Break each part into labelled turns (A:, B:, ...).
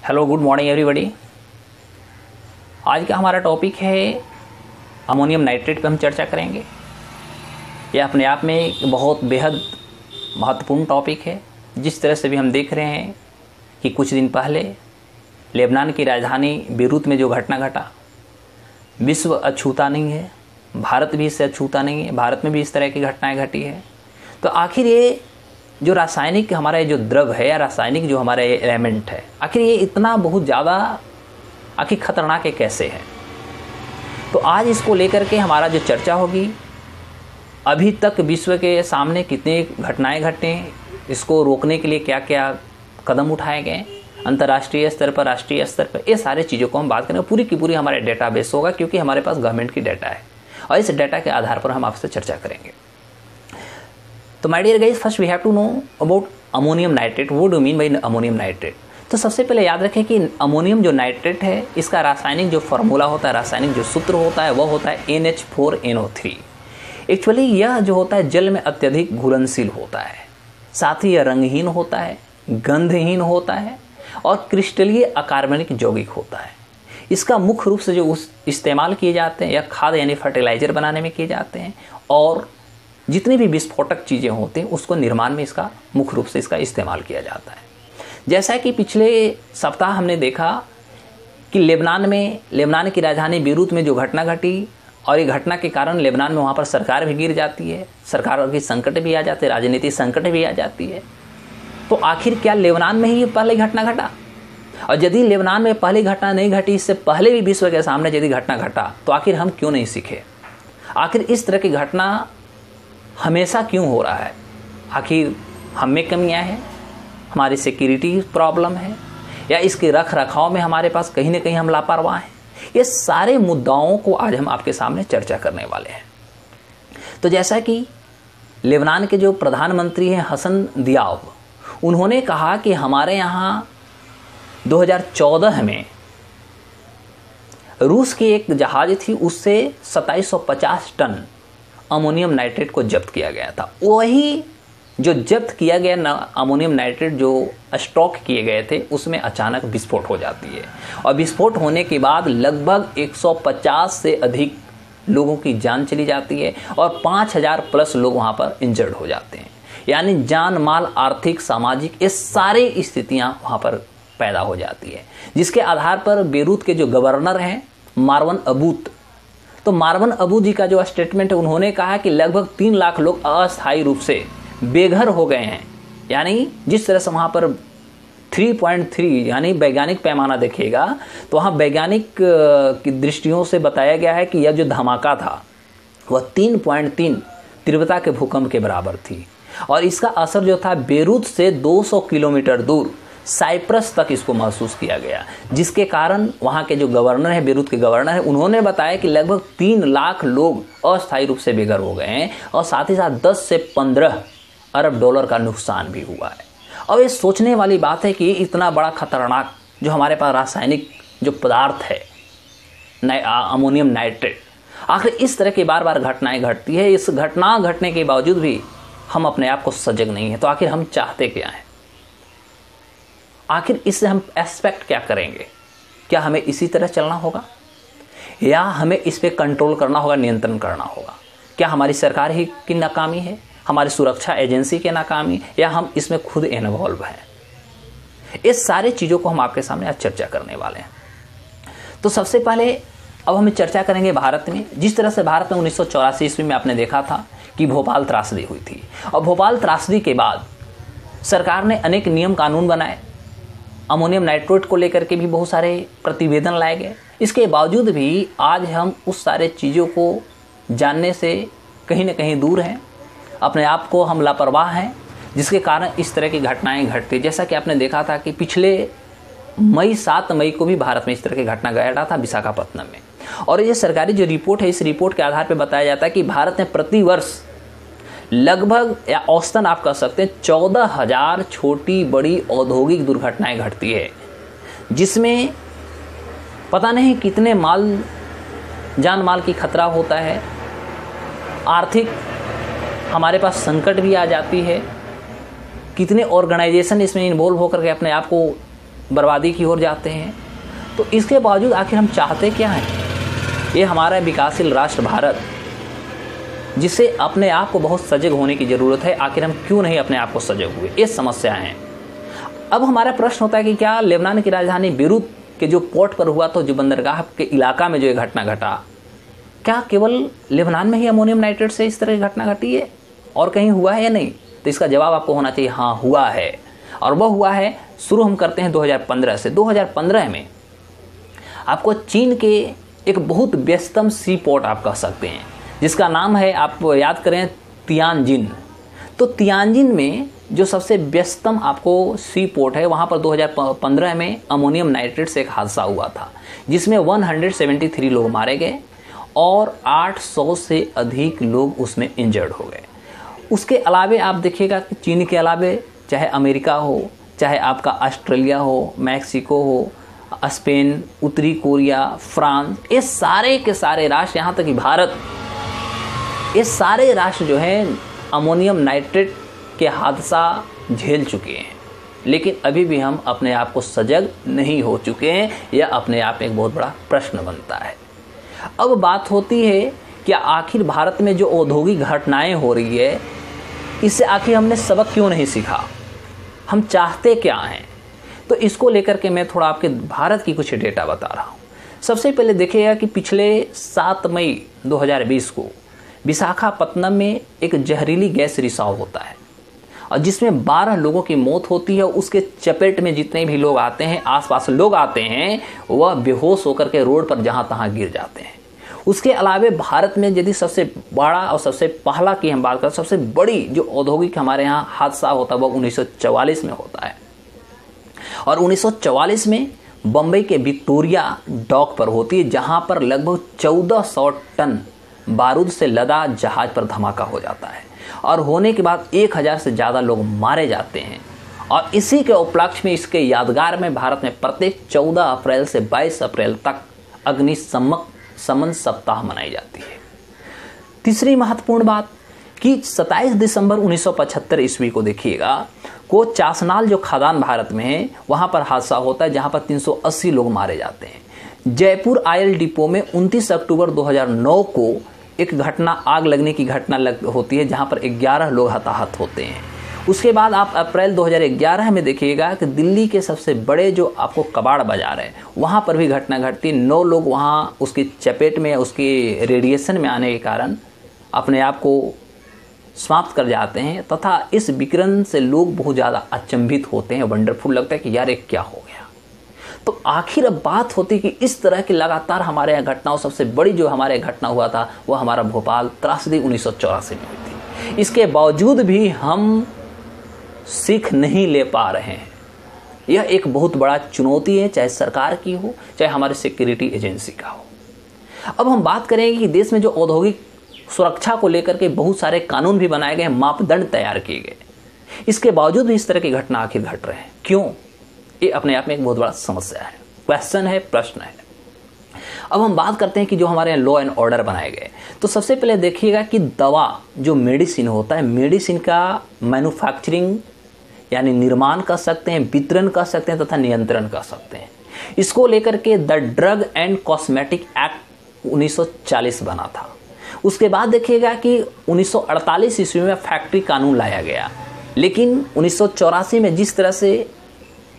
A: Hello, good morning everybody. आज का हमारा टॉपिक है अमोनियम नाइट्रेट पे हम चर्चा करेंगे। यह अपने आप में एक बहुत बेहद महत्वपूर्ण टॉपिक है। जिस तरह से भी हम देख रहे हैं कि कुछ दिन पहले लेबनान की राजधानी बेरूत में जो घटना घटा, विश्व अछूता नहीं है, भारत भी इससे अछूता नहीं है। भारत में भी इस तरह की घटनाएं घटी है। तो आखिर ये जो रासायनिक हमारा जो द्रव है या रासायनिक जो हमारा एलिमेंट है, आखिर ये इतना बहुत ज़्यादा आखिर खतरनाक है कैसे है। तो आज इसको लेकर के हमारा जो चर्चा होगी, अभी तक विश्व के सामने कितनी घटनाएं घटे, इसको रोकने के लिए क्या क्या कदम उठाए गए अंतर्राष्ट्रीय स्तर पर, राष्ट्रीय स्तर पर, ये सारे चीज़ों को हम बात करेंगे। पूरी की पूरी हमारे डेटाबेस होगा, क्योंकि हमारे पास गवर्नमेंट की डाटा है और इस डाटा के आधार पर हम आपसे चर्चा करेंगे। तो my dear guys, first we have to know about ammonium nitrate. What do mean by ammonium nitrate? तो सबसे पहले याद रखें कि अमोनियम जो नाइट्रेट है, इसका रासायनिक जो फार्मूला होता है, रासायनिक जो सूत्र होता है, वह होता है NH4NO3। एक्चुअली यह जो होता है जल में अत्यधिक घुलनशील होता है, साथ ही यह रंगहीन होता है, गंधहीन होता है और क्रिस्टलीय अकार्बनिक यौगिक होता है। इसका मुख्य रूप से जो इस्तेमाल किए जाते हैं या खाद यानी फर्टिलाइजर बनाने में किए जाते हैं, और जितनी भी विस्फोटक चीज़ें होती हैं उसको निर्माण में इसका मुख्य रूप से इसका इस्तेमाल किया जाता है। जैसा कि पिछले सप्ताह हमने देखा कि लेबनान की राजधानी बेरूत में जो घटना घटी, और ये घटना के कारण लेबनान में वहाँ पर सरकार भी गिर जाती है, सरकार की संकट भी आ जाते हैं, राजनीतिक संकट भी आ जाती है। तो आखिर क्या लेबनान में ही ये पहले घटना घटा? और यदि लेबनान में पहली घटना नहीं घटी, इससे पहले भी विश्व के सामने यदि घटना घटा, तो आखिर हम क्यों नहीं सीखे? आखिर इस तरह की घटना हमेशा क्यों हो रहा है? आखिर हम में कमियां हैं, हमारी सिक्योरिटी प्रॉब्लम है, या इसके रख रखाव में हमारे पास कहीं ना कहीं हम लापरवाह हैं? ये सारे मुद्दाओं को आज हम आपके सामने चर्चा करने वाले हैं। तो जैसा कि लेबनान के जो प्रधानमंत्री हैं हसन दियाब, उन्होंने कहा कि हमारे यहाँ 2014 में रूस की एक जहाज थी, उससे 2750 टन अमोनियम नाइट्रेट को जब्त किया गया था। वही जो जब्त किया गया ना अमोनियम नाइट्रेट जो स्टॉक किए गए थे, उसमें अचानक विस्फोट हो जाती है, और विस्फोट होने के बाद लगभग 150 से अधिक लोगों की जान चली जाती है और 5000 प्लस लोग वहाँ पर इंजर्ड हो जाते हैं। यानी जान माल, आर्थिक, सामाजिक, ये सारी स्थितियाँ वहाँ पर पैदा हो जाती है, जिसके आधार पर बेरूत के जो गवर्नर हैं मारवन अबूत, तो मारवन अबू जी का जो स्टेटमेंट है, उन्होंने कहा कि लगभग 3 लाख लोग अस्थायी रूप से बेघर हो गए हैं। यानी जिस तरह से वहाँ पर 3.3 यानी वैज्ञानिक पैमाना देखिएगा, तो वहाँ वैज्ञानिक की दृष्टियों से बताया गया है कि यह जो धमाका था वह 3.3 तीव्रता के भूकंप के बराबर थी, और इसका असर जो था बेरूत से 200 किलोमीटर दूर साइप्रस तक इसको महसूस किया गया, जिसके कारण वहाँ के जो गवर्नर है, बेरूत के गवर्नर है, उन्होंने बताया कि लगभग 3 लाख लोग अस्थायी रूप से बेघर हो गए हैं, और साथ ही साथ 10 से 15 अरब डॉलर का नुकसान भी हुआ है। अब ये सोचने वाली बात है कि इतना बड़ा खतरनाक जो हमारे पास रासायनिक जो पदार्थ है अमोनियम नाइट्रेट, आखिर इस तरह की बार बार घटनाएं घटती है। इस घटना घटने के बावजूद भी हम अपने आप को सजग नहीं है। तो आखिर हम चाहते क्या हैं? आखिर इससे हम एक्सपेक्ट क्या करेंगे? क्या हमें इसी तरह चलना होगा, या हमें इस पे कंट्रोल करना होगा, नियंत्रण करना होगा? क्या हमारी सरकार ही की नाकामी है, हमारी सुरक्षा एजेंसी की नाकामी, या हम इसमें खुद इन्वॉल्व हैं? इस सारे चीज़ों को हम आपके सामने आज चर्चा करने वाले हैं। तो सबसे पहले अब हम चर्चा करेंगे भारत में। जिस तरह से भारत में 1984 ईस्वी में आपने देखा था कि भोपाल त्रासदी हुई थी, और भोपाल त्रासदी के बाद सरकार ने अनेक नियम कानून बनाए, अमोनियम नाइट्रेट को लेकर के भी बहुत सारे प्रतिवेदन लाए गए। इसके बावजूद भी आज हम उस सारे चीज़ों को जानने से कहीं ना कहीं दूर हैं, अपने आप को हम लापरवाह हैं, जिसके कारण इस तरह की घटनाएं घटती। जैसा कि आपने देखा था कि पिछले 7 मई को भी भारत में इस तरह की घटना घटा था विशाखापत्तनम में, और ये सरकारी जो रिपोर्ट है, इस रिपोर्ट के आधार पर बताया जाता है कि भारत में प्रति वर्ष लगभग या औसतन आप कह सकते हैं 14,000 छोटी बड़ी औद्योगिक दुर्घटनाएं घटती है, जिसमें पता नहीं कितने जान माल की खतरा होता है, आर्थिक हमारे पास संकट भी आ जाती है, कितने ऑर्गेनाइजेशन इसमें इन्वॉल्व होकर के अपने आप को बर्बादी की ओर जाते हैं। तो इसके बावजूद आखिर हम चाहते क्या हैं? ये हमारा विकासशील राष्ट्र भारत, जिसे अपने आप को बहुत सजग होने की ज़रूरत है, आखिर हम क्यों नहीं अपने आप को सजग हुए? ये समस्या है। अब हमारा प्रश्न होता है कि क्या लेबनान की राजधानी बेरूत के जो पोर्ट पर हुआ, तो जो बंदरगाह के इलाका में जो ये घटना घटा, क्या केवल लेबनान में ही अमोनियम नाइट्रेट से इस तरह की घटना घटी है और कहीं हुआ है या नहीं? तो इसका जवाब आपको होना चाहिए, हाँ हुआ है। और वह हुआ है, शुरू हम करते हैं 2015 से। 2015 में आपको चीन के एक बहुत व्यस्तम सी पोर्ट आप कह सकते हैं, जिसका नाम है, आप याद करें, तियानजिन। तो तियानजिन में जो सबसे व्यस्तम आपको सी पोर्ट है, वहाँ पर 2015 में अमोनियम नाइट्रेट से एक हादसा हुआ था, जिसमें 173 लोग मारे गए और 800 से अधिक लोग उसमें इंजर्ड हो गए। उसके अलावे आप देखिएगा कि चीन के अलावे चाहे अमेरिका हो, चाहे आपका ऑस्ट्रेलिया हो, मैक्सिको हो, स्पेन, उत्तरी कोरिया, फ्रांस, ये सारे के सारे राष्ट्र, यहाँ तक कि भारत, ये सारे राष्ट्र जो हैं अमोनियम नाइट्रेट के हादसा झेल चुके हैं। लेकिन अभी भी हम अपने आप को सजग नहीं हो चुके हैं। यह अपने आप में एक बहुत बड़ा प्रश्न बनता है। अब बात होती है कि आखिर भारत में जो औद्योगिक घटनाएं हो रही है, इससे आखिर हमने सबक क्यों नहीं सीखा? हम चाहते क्या हैं? तो इसको लेकर के मैं थोड़ा आपके भारत की कुछ डेटा बता रहा हूँ। सबसे पहले देखिएगा कि पिछले 7 मई 2020 को विशाखापत्तनम में एक जहरीली गैस रिसाव होता है और जिसमें 12 लोगों की मौत होती है। उसके चपेट में जितने भी लोग आते हैं, आसपास लोग आते हैं, वह बेहोश होकर के रोड पर जहां तहां गिर जाते हैं। उसके अलावे भारत में यदि सबसे बड़ा और सबसे पहला की हम बात करें, सबसे बड़ी जो औद्योगिक हमारे यहाँ हादसा होता है वह 1944 में होता है। और 1944 में बम्बई के विक्टोरिया डॉक पर होती है, जहां पर लगभग 1400 टन बारूद से लदा जहाज पर धमाका हो जाता है और होने के बाद 1000 से ज़्यादा लोग मारे जाते हैं। और इसी के उपलक्ष्य में, इसके यादगार में भारत में प्रत्येक 14 अप्रैल से 22 अप्रैल तक अग्निशमन सप्ताह मनाई जाती है। तीसरी महत्वपूर्ण बात कि 27 दिसंबर 1975 ईस्वी को देखिएगा को चासनाल जो खदान भारत में है, वहाँ पर हादसा होता है जहाँ पर 380 लोग मारे जाते हैं। जयपुर आयल डिपो में 29 अक्टूबर 2009 को एक घटना, आग लगने की घटना होती है, जहाँ पर 11 लोग हताहत होते हैं। उसके बाद आप अप्रैल 2011 में देखिएगा कि दिल्ली के सबसे बड़े जो आपको कबाड़ बाजार है, वहाँ पर भी घटना घटती। 9 लोग वहाँ उसकी चपेट में, उसके रेडिएशन में आने के कारण अपने आप को समाप्त कर जाते हैं तथा इस विकिरण से लोग बहुत ज़्यादा अचंभित होते हैं। वंडरफुल लगता है कि यार ये क्या हो गया। तो आखिर अब बात होती कि इस तरह की लगातार हमारे यहाँ घटनाओं, सबसे बड़ी जो हमारे घटना हुआ था वह हमारा भोपाल त्रासदी 1984 में हुई थी। इसके बावजूद भी हम सीख नहीं ले पा रहे हैं। यह एक बहुत बड़ा चुनौती है, चाहे सरकार की हो, चाहे हमारे सिक्योरिटी एजेंसी का हो। अब हम बात करेंगे कि देश में जो औद्योगिक सुरक्षा को लेकर के बहुत सारे कानून भी बनाए गए, मापदंड तैयार किए गए, इसके बावजूद भी इस तरह की घटना आखिर घट रहे हैं क्यों? ये अपने आप में एक बहुत बड़ा समस्या है, क्वेश्चन है, प्रश्न है। अब हम बात करते हैं कि जो हमारे यहाँ लॉ एंड ऑर्डर बनाए गए, तो सबसे पहले देखिएगा कि दवा जो मेडिसिन होता है, मेडिसिन का मैन्युफैक्चरिंग यानी निर्माण कर सकते हैं, वितरण कर सकते हैं तथा नियंत्रण कर सकते हैं। इसको लेकर के the drug and cosmetic act 1940 बना था। उसके बाद देखिएगा कि 1948 ईस्वी में फैक्ट्री कानून लाया गया, लेकिन 1984 में जिस तरह से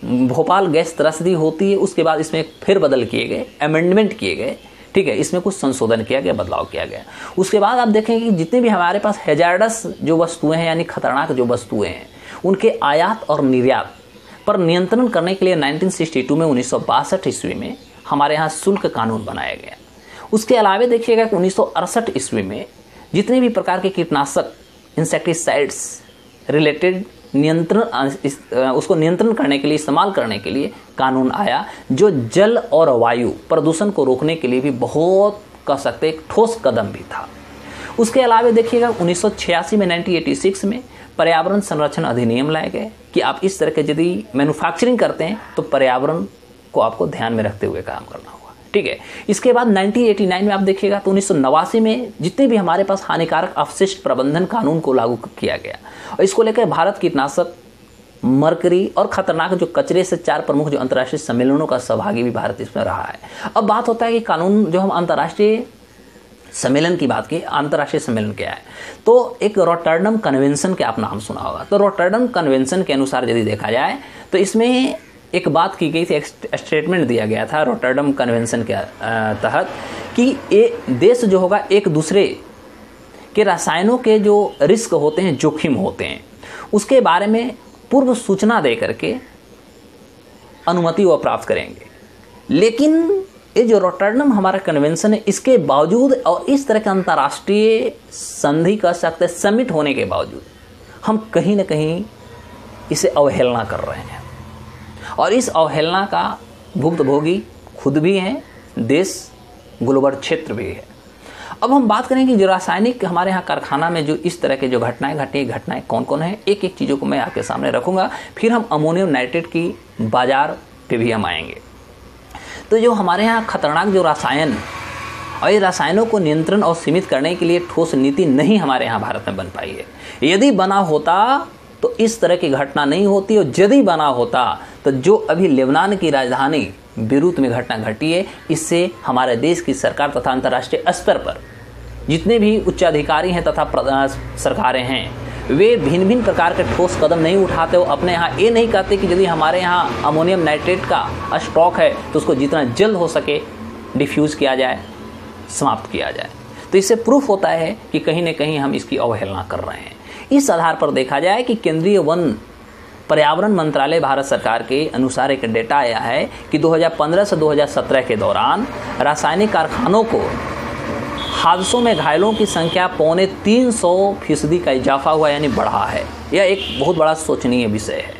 A: भोपाल गैस त्रासदी होती है, उसके बाद इसमें फिर बदल किए गए, अमेंडमेंट किए गए, ठीक है, इसमें कुछ संशोधन किया गया, बदलाव किया गया। उसके बाद आप देखेंगे कि जितने भी हमारे पास हैजार्डस जो वस्तुएं हैं यानी खतरनाक जो वस्तुएं हैं, उनके आयात और निर्यात पर नियंत्रण करने के लिए 1962 में 1962 ईस्वी में हमारे यहाँ शुल्क कानून बनाया गया। उसके अलावा देखिएगा कि 1968 ईस्वी में जितने भी प्रकार के कीटनाशक, इंसेक्टिसाइड्स रिलेटेड नियंत्रण, उसको नियंत्रण करने के लिए, इस्तेमाल करने के लिए कानून आया, जो जल और वायु प्रदूषण को रोकने के लिए भी बहुत कह सकते एक ठोस कदम भी था। उसके अलावा देखिएगा 1986 में 1986 में पर्यावरण संरक्षण अधिनियम लाए गए कि आप इस तरह के यदि मैन्युफैक्चरिंग करते हैं तो पर्यावरण को आपको ध्यान में रखते हुए काम करना होगा, ठीक है। इसके बाद 1989 में आप देखिएगा तो 1989 में जितने भी हमारे पास हानिकारक अपशिष्ट प्रबंधन कानून को लागू किया गया और इसको लेकर भारत कीटनाशक मरकरी और खतरनाक जो कचरे से 4 प्रमुख जो अंतर्राष्ट्रीय सम्मेलनों का सहभागी भी भारत इसमें रहा है। अब बात होता है कि कानून जो हम अंतर्राष्ट्रीय सम्मेलन की बात की, अंतर्राष्ट्रीय सम्मेलन क्या है, तो एक रॉटरडम कन्वेंशन के आप नाम सुना होगा। तो रॉटरडम कन्वेंशन के अनुसार यदि देखा जाए तो इसमें एक बात की गई थी, एक स्टेटमेंट दिया गया था रॉटरडम कन्वेंशन के तहत कि ये देश जो होगा एक दूसरे के रसायनों के जो रिस्क होते हैं, जोखिम होते हैं, उसके बारे में पूर्व सूचना दे करके अनुमति वो प्राप्त करेंगे। लेकिन ये जो रॉटरडम हमारा कन्वेंशन है, इसके बावजूद और इस तरह के अंतर्राष्ट्रीय संधि कर सकते समिट होने के बावजूद हम कहीं ना कहीं इसे अवहेलना कर रहे हैं, और इस अवहेलना का भुक्तभोगी खुद भी हैं, देश, ग्लोबल क्षेत्र भी है। अब हम बात करें कि जो रासायनिक हमारे यहाँ कारखाना में जो इस तरह के जो घटनाएं घटी, घटनाएं कौन कौन है, एक एक चीज़ों को मैं आपके सामने रखूंगा, फिर हम अमोनियम नाइट्रेट की बाजार पे भी हम आएंगे। तो जो हमारे यहाँ खतरनाक जो रसायन और ये रसायनों को नियंत्रण और सीमित करने के लिए ठोस नीति नहीं हमारे यहाँ भारत में बन पाई है। यदि बना होता तो इस तरह की घटना नहीं होती, और यदि बना होता तो जो अभी लेबनान की राजधानी बेरूत में घटना घटी है, इससे हमारे देश की सरकार तथा अंतर्राष्ट्रीय स्तर पर जितने भी उच्चाधिकारी हैं तथा सरकारें हैं, वे भिन्न भिन्न प्रकार के ठोस कदम नहीं उठाते हो। अपने यहाँ ये नहीं कहते कि यदि हमारे यहाँ अमोनियम नाइट्रेट का स्टॉक है तो उसको जितना जल्द हो सके डिफ्यूज़ किया जाए, समाप्त किया जाए। तो इससे प्रूफ होता है कि कहीं ना कहीं हम इसकी अवहेलना कर रहे हैं। इस आधार पर देखा जाए कि केंद्रीय वन पर्यावरण मंत्रालय भारत सरकार के अनुसार एक डेटा आया है कि 2015 से 2017 के दौरान रासायनिक कारखानों को हादसों में घायलों की संख्या 350% का इजाफा हुआ, यानी बढ़ा है। यह एक बहुत बड़ा सोचनीय विषय है।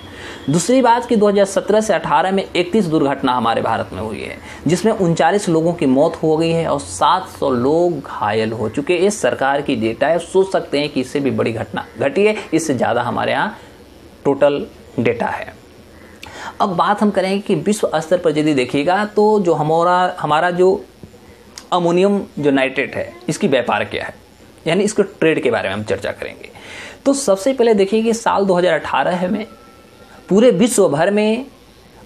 A: दूसरी बात कि 2017 से 18 में 31 दुर्घटना हमारे भारत में हुई है, जिसमें 39 लोगों की मौत हो गई है और 700 लोग घायल हो चुके हैं। ये सरकार की डेटा है, सोच सकते हैं कि इससे भी बड़ी घटना घटी है, इससे ज़्यादा हमारे यहाँ टोटल डेटा है। अब बात हम करेंगे कि विश्व स्तर पर यदि देखिएगा तो जो हमारा जो अमोनियम जो नाइट्रेट है, इसकी व्यापार क्या है, यानी इसको ट्रेड के बारे में हम चर्चा करेंगे। तो सबसे पहले देखिए कि साल 2018 में पूरे विश्व भर में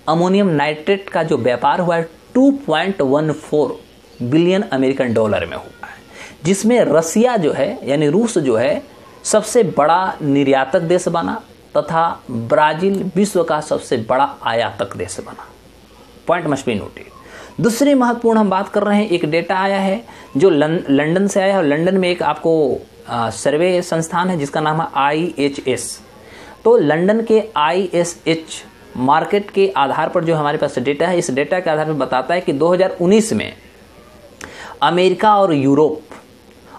A: अमोनियम नाइट्रेट का जो व्यापार हुआ है 2.14 बिलियन अमेरिकन डॉलर में हुआ है, जिसमें रसिया जो है यानी रूस जो है सबसे बड़ा निर्यातक देश बना तथा ब्राजील विश्व का सबसे बड़ा आयातक देश बना। Point must be noted. दूसरी महत्वपूर्ण हम बात कर रहे हैं, एक डेटा आया है जो लंदन से आया है, और लंदन में एक आपको सर्वे संस्थान है जिसका नाम है IHS। तो लंदन के IHS मार्केट के आधार पर जो हमारे पास डेटा है, इस डेटा के आधार पर बताता है कि 2019 में अमेरिका और यूरोप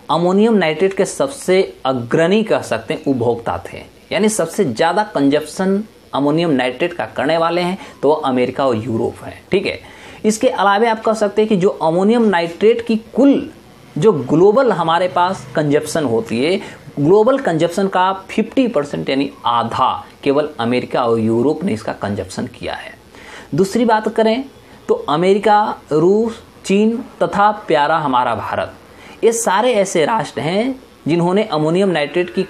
A: अमोनियम नाइट्रेट के सबसे अग्रणी कह सकते हैं उपभोक्ता थे, यानी सबसे ज़्यादा कंजप्शन अमोनियम नाइट्रेट का करने वाले हैं तो वो अमेरिका और यूरोप है। ठीक है, इसके अलावा आप कह सकते हैं कि जो अमोनियम नाइट्रेट की कुल जो ग्लोबल हमारे पास कंजप्शन होती है, ग्लोबल कंजप्शन का 50% यानी आधा केवल अमेरिका और यूरोप ने इसका कंजप्शन किया है। दूसरी बात करें तो अमेरिका, रूस, चीन तथा प्यारा हमारा भारत, ये सारे ऐसे राष्ट्र हैं जिन्होंने अमोनियम नाइट्रेट की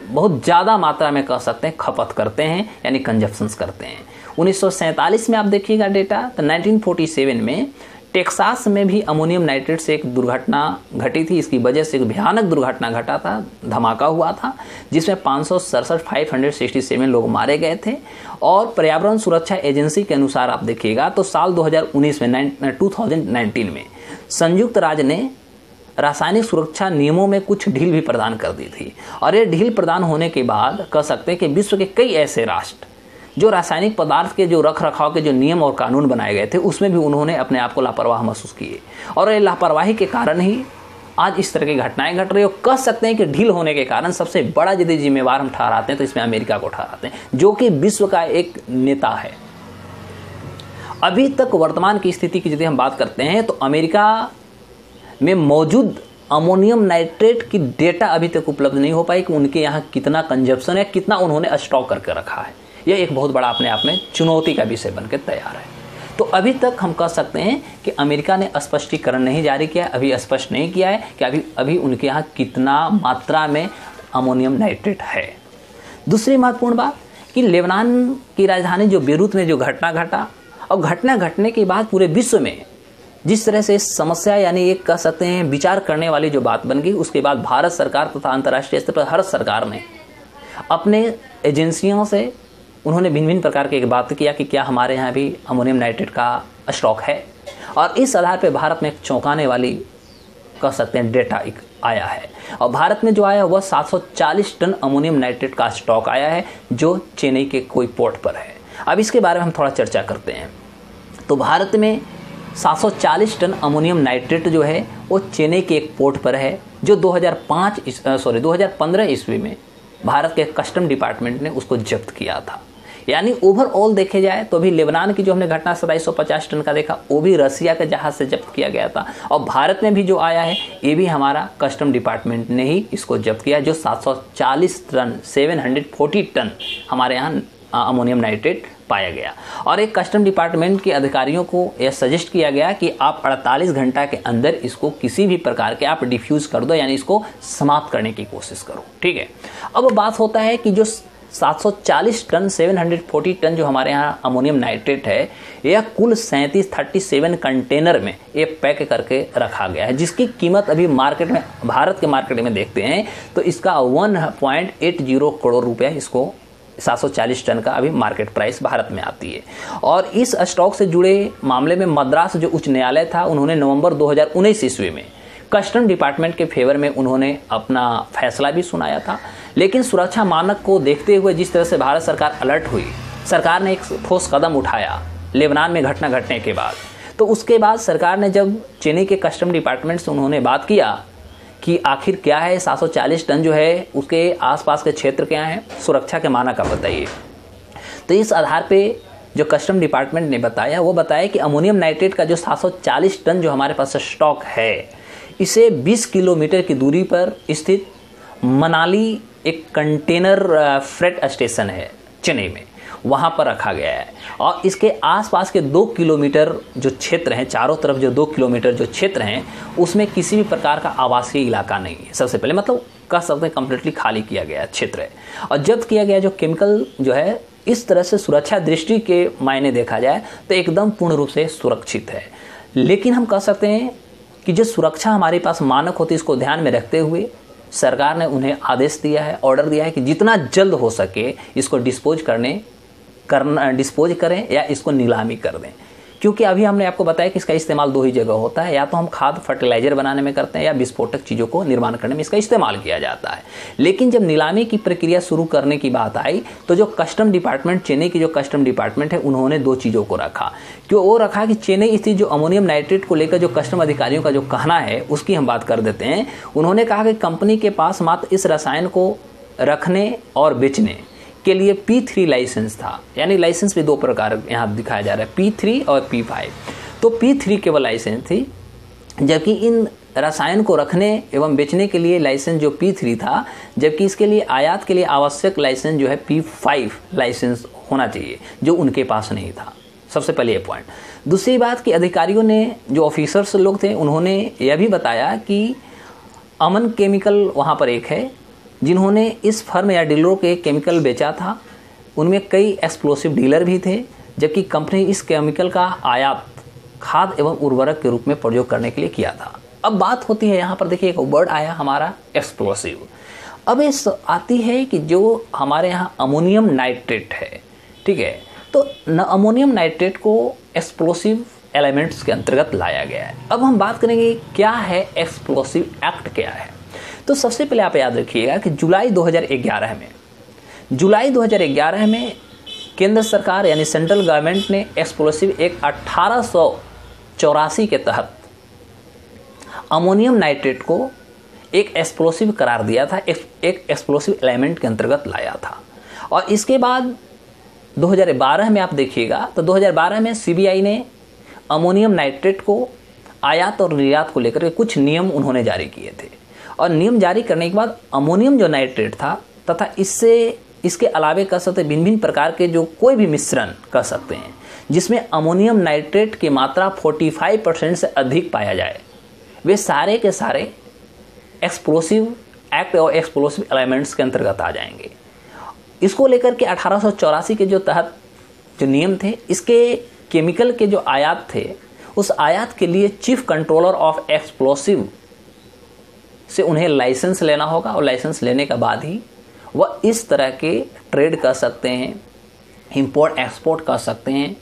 A: बहुत ज़्यादा मात्रा में कह सकते हैं खपत करते हैं, यानी कंजप्शंस करते हैं। 1947 में आप देखिएगा डेटा, तो 1947 में टेक्सास में भी अमोनियम नाइट्रेट से एक दुर्घटना घटी थी। इसकी वजह से एक भयानक दुर्घटना घटा था, धमाका हुआ था, जिसमें 567 लोग मारे गए थे। और पर्यावरण सुरक्षा एजेंसी के अनुसार आप देखिएगा तो साल 2019 में 2019 में संयुक्त राज्य ने रासायनिक सुरक्षा नियमों में कुछ ढील भी प्रदान कर दी थी। और ये ढील प्रदान होने के बाद कह सकते हैं कि विश्व के कई ऐसे राष्ट्र जो रासायनिक पदार्थ के जो रख रखाव के जो नियम और कानून बनाए गए थे उसमें भी उन्होंने अपने आप को लापरवाह महसूस किए, और ये लापरवाही के कारण ही आज इस तरह की घटनाएं घट रही है। कह सकते हैं कि ढील होने के कारण सबसे बड़ा यदि जिम्मेवार हम ठहराते हैं तो इसमें अमेरिका को ठहराते हैं, जो कि विश्व का एक नेता है। अभी तक वर्तमान की स्थिति की यदि हम बात करते हैं तो अमेरिका में मौजूद अमोनियम नाइट्रेट की डेटा अभी तक उपलब्ध नहीं हो पाई कि उनके यहाँ कितना कंजप्शन है, कितना उन्होंने स्टॉक करके रखा है। यह एक बहुत बड़ा अपने आप में चुनौती का विषय बनकर तैयार है। तो अभी तक हम कह सकते हैं कि अमेरिका ने स्पष्टीकरण नहीं जारी किया है, अभी स्पष्ट नहीं किया है कि अभी उनके यहाँ कितना मात्रा में अमोनियम नाइट्रेट है। दूसरी महत्वपूर्ण बात कि लेबनान की राजधानी जो बेरूत में जो घटना घटा, और घटना घटने के बाद पूरे विश्व में जिस तरह से इस समस्या यानी एक कह सकते हैं विचार करने वाली जो बात बन गई, उसके बाद भारत सरकार तथा अंतर्राष्ट्रीय स्तर पर हर सरकार ने अपने एजेंसियों से उन्होंने भिन्न भिन्न प्रकार की एक बात किया कि क्या हमारे यहाँ भी अमोनियम नाइट्रेट का स्टॉक है, और इस आधार पर भारत में एक चौंकाने वाली कह सकते हैं डेटा एक आया है। और भारत में जो आया वह 740 टन अमोनियम नाइट्रेट का स्टॉक आया है जो चेन्नई के कोई पोर्ट पर है। अब इसके बारे में हम थोड़ा चर्चा करते हैं। तो भारत में 740 टन अमोनियम नाइट्रेट जो है वो चेन्नई के एक पोर्ट पर है, जो 2015 ईस्वी में भारत के कस्टम डिपार्टमेंट ने उसको जब्त किया था। यानी ओवरऑल देखे जाए तो अभी लेबनान की जो हमने घटना 2750 टन का देखा, वो भी रसिया के जहाज से जब्त किया गया था, और भारत में भी जो आया है ये भी हमारा कस्टम डिपार्टमेंट ने ही इसको जब्त किया, जो 740 टन 740 टन हमारे यहाँ अमोनियम नाइट्रेट पाया गया। और एक कस्टम डिपार्टमेंट के अधिकारियों को यह सजेस्ट किया गया कि आप 48 घंटा के अंदर इसको किसी भी प्रकार के आप डिफ्यूज़ कर दो, यानी इसको समाप्त करने की कोशिश करो। ठीक है, अब बात होता है कि जो 740 टन 740 टन जो हमारे यहाँ अमोनियम नाइट्रेट है, यह कुल 37 कंटेनर में ये पैक करके रखा गया है, जिसकी कीमत अभी मार्केट में, भारत के मार्केट में देखते हैं तो इसका 1.80 करोड़ रुपया इसको 740 टन का अभी मार्केट प्राइस भारत में आती है। और इस स्टॉक से जुड़े मामले में मद्रास जो उच्च न्यायालय था, उन्होंने नवंबर 2019 ईस्वी में कस्टम डिपार्टमेंट के फेवर में उन्होंने अपना फैसला भी सुनाया था। लेकिन सुरक्षा मानक को देखते हुए जिस तरह से भारत सरकार अलर्ट हुई, सरकार ने एक ठोस कदम उठाया लेबनान में घटना घटने के बाद। तो उसके बाद सरकार ने जब चेन्नई के कस्टम डिपार्टमेंट से उन्होंने बात किया कि आखिर क्या है 740 टन जो है उसके आसपास के क्षेत्र क्या हैं, सुरक्षा के मानक आप बताइए। तो इस आधार पे जो कस्टम डिपार्टमेंट ने बताया, वो बताया कि अमोनियम नाइट्रेट का जो 740 टन जो हमारे पास स्टॉक है, इसे 20 किलोमीटर की दूरी पर स्थित मनाली एक कंटेनर फ्रेट स्टेशन है चेन्नई में, वहाँ पर रखा गया है। और इसके आसपास के 2 किलोमीटर जो क्षेत्र हैं, चारों तरफ जो 2 किलोमीटर जो क्षेत्र हैं, उसमें किसी भी प्रकार का आवासीय इलाका नहीं है। सबसे पहले मतलब कह सकते हैं कंप्लीटली खाली किया गया क्षेत्र है। और जब्त किया गया जो केमिकल जो है, इस तरह से सुरक्षा दृष्टि के मायने देखा जाए तो एकदम पूर्ण रूप से सुरक्षित है। लेकिन हम कह सकते हैं कि जो सुरक्षा हमारे पास मानक होती है, इसको ध्यान में रखते हुए सरकार ने उन्हें आदेश दिया है, ऑर्डर दिया है कि जितना जल्द हो सके इसको डिस्पोज करें या इसको नीलामी कर दें। क्योंकि अभी हमने आपको बताया कि इसका इस्तेमाल 2 ही जगह होता है, या तो हम खाद फर्टिलाइजर बनाने में करते हैं या विस्फोटक चीज़ों को निर्माण करने में इसका इस्तेमाल किया जाता है। लेकिन जब नीलामी की प्रक्रिया शुरू करने की बात आई तो जो कस्टम डिपार्टमेंट, चेन्नई की जो कस्टम डिपार्टमेंट है, उन्होंने 2 चीज़ों को रखा। क्यों वो रखा कि चेन्नई स्थित जो अमोनियम नाइट्रेट को लेकर जो कस्टम अधिकारियों का जो कहना है उसकी हम बात कर देते हैं। उन्होंने कहा कि कंपनी के पास मात्र इस रसायन को रखने और बेचने के लिए P3 लाइसेंस था। यानी लाइसेंस भी 2 प्रकार यहाँ दिखाया जा रहा है, P3 और P5। तो P3 केवल लाइसेंस थी, जबकि इन रसायन को रखने एवं बेचने के लिए लाइसेंस जो P3 था, जबकि इसके लिए आयात के लिए आवश्यक लाइसेंस जो है P5 लाइसेंस होना चाहिए, जो उनके पास नहीं था। सबसे पहले ये पॉइंट। दूसरी बात कि अधिकारियों ने, जो ऑफिसर्स लोग थे, उन्होंने यह भी बताया कि अमन केमिकल वहाँ पर एक है जिन्होंने इस फर्म या डीलरों के केमिकल बेचा था। उनमें कई एक्सप्लोसिव डीलर भी थे, जबकि कंपनी इस केमिकल का आयात खाद एवं उर्वरक के रूप में प्रयोग करने के लिए किया था। अब बात होती है यहाँ पर, देखिए एक वर्ड आया हमारा एक्सप्लोसिव। अब इस आती है कि जो हमारे यहाँ अमोनियम नाइट्रेट है, ठीक है, तो अमोनियम नाइट्रेट को एक्सप्लोसिव एलिमेंट्स के अंतर्गत लाया गया है। अब हम बात करेंगे क्या है एक्सप्लोसिव एक्ट क्या है। तो सबसे पहले आप याद रखिएगा कि जुलाई 2011 में केंद्र सरकार यानी सेंट्रल गवर्नमेंट ने एक्सप्लोसिव एक्ट 1884 के तहत अमोनियम नाइट्रेट को एक एक्सप्लोसिव करार दिया था, एक एक्सप्लोसिव एलिमेंट के अंतर्गत लाया था। और इसके बाद 2012 में आप देखिएगा तो 2012 में सीबीआई ने अमोनियम नाइट्रेट को आयात और निर्यात को लेकर के कुछ नियम उन्होंने जारी किए थे। और नियम जारी करने के बाद अमोनियम जो नाइट्रेट था तथा इसके अलावे कह सकते भिन्न भिन्न प्रकार के जो कोई भी मिश्रण कह सकते हैं जिसमें अमोनियम नाइट्रेट की मात्रा 45% से अधिक पाया जाए, वे सारे के सारे एक्सप्लोसिव एक्ट और एक्सप्लोसिव एलिमेंट्स के अंतर्गत आ जाएंगे। इसको लेकर के 1884 के जो तहत जो नियम थे, इसके केमिकल के जो आयात थे, उस आयात के लिए चीफ कंट्रोलर ऑफ एक्सप्लोसिव से उन्हें लाइसेंस लेना होगा और लाइसेंस लेने के बाद ही वह इस तरह के ट्रेड कर सकते हैं, इंपोर्ट एक्सपोर्ट कर सकते हैं,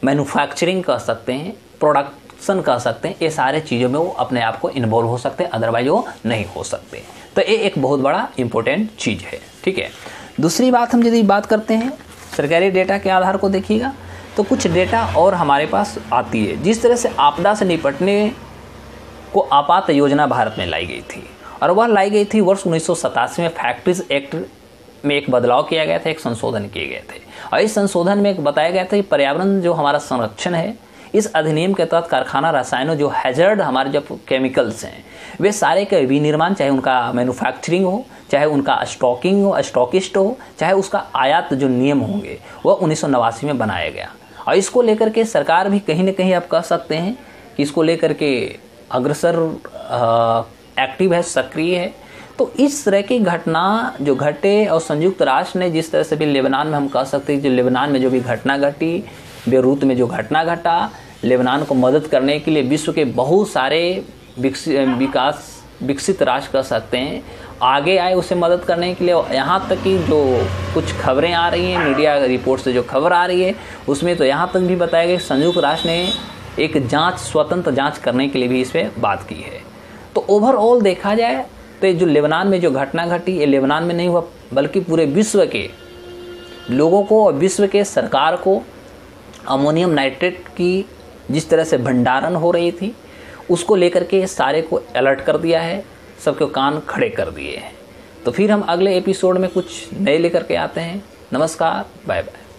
A: मैन्युफैक्चरिंग कर सकते हैं, प्रोडक्शन कर सकते हैं। ये सारे चीज़ों में वो अपने आप को इन्वॉल्व हो सकते हैं, अदरवाइज वो नहीं हो सकते। तो ये एक बहुत बड़ा इंपॉर्टेंट चीज़ है। ठीक है, दूसरी बात हम यदि बात करते हैं सरकारी डेटा के आधार को देखिएगा तो कुछ डेटा और हमारे पास आती है। जिस तरह से आपदा से निपटने को आपात योजना भारत में लाई गई थी, और वह लाई गई थी वर्ष 1987 में फैक्ट्रीज एक्ट में एक बदलाव किया गया था, एक संशोधन किए गए थे। और इस संशोधन में एक बताया गया था कि पर्यावरण जो हमारा संरक्षण है, इस अधिनियम के तहत कारखाना रसायनों जो हैजर्ड हमारे जो केमिकल्स हैं, वे सारे के विनिर्माण, चाहे उनका मैन्युफैक्चरिंग हो, चाहे उनका स्टॉकिंग हो, स्टॉकिस्ट हो, चाहे उसका आयात जो नियम होंगे, वह 1989 में बनाया गया। और इसको लेकर के सरकार भी कहीं ना कहीं आप कह सकते हैं कि इसको लेकर के अग्रसर एक्टिव है, सक्रिय है। तो इस तरह की घटना जो घटे, और संयुक्त राष्ट्र ने जिस तरह से भी लेबनान में हम कह सकते हैं, जो लेबनान में जो भी घटना घटी, बेरूत में जो घटना घटा, लेबनान को मदद करने के लिए विश्व के बहुत सारे विकसित राष्ट्र कह सकते हैं आगे आए उसे मदद करने के लिए। यहाँ तक कि जो कुछ खबरें आ रही हैं, मीडिया रिपोर्ट से जो खबर आ रही है, उसमें तो यहाँ तक भी बताया गया संयुक्त राष्ट्र ने एक जांच, स्वतंत्र जांच करने के लिए भी इस पर बात की है। तो ओवरऑल देखा जाए तो जो लेबनान में जो घटना घटी, ये लेबनान में नहीं हुआ बल्कि पूरे विश्व के लोगों को और विश्व के सरकार को अमोनियम नाइट्रेट की जिस तरह से भंडारण हो रही थी, उसको लेकर के सारे को अलर्ट कर दिया है, सबके कान खड़े कर दिए हैं। तो फिर हम अगले एपिसोड में कुछ नए लेकर के आते हैं। नमस्कार, बाय बाय।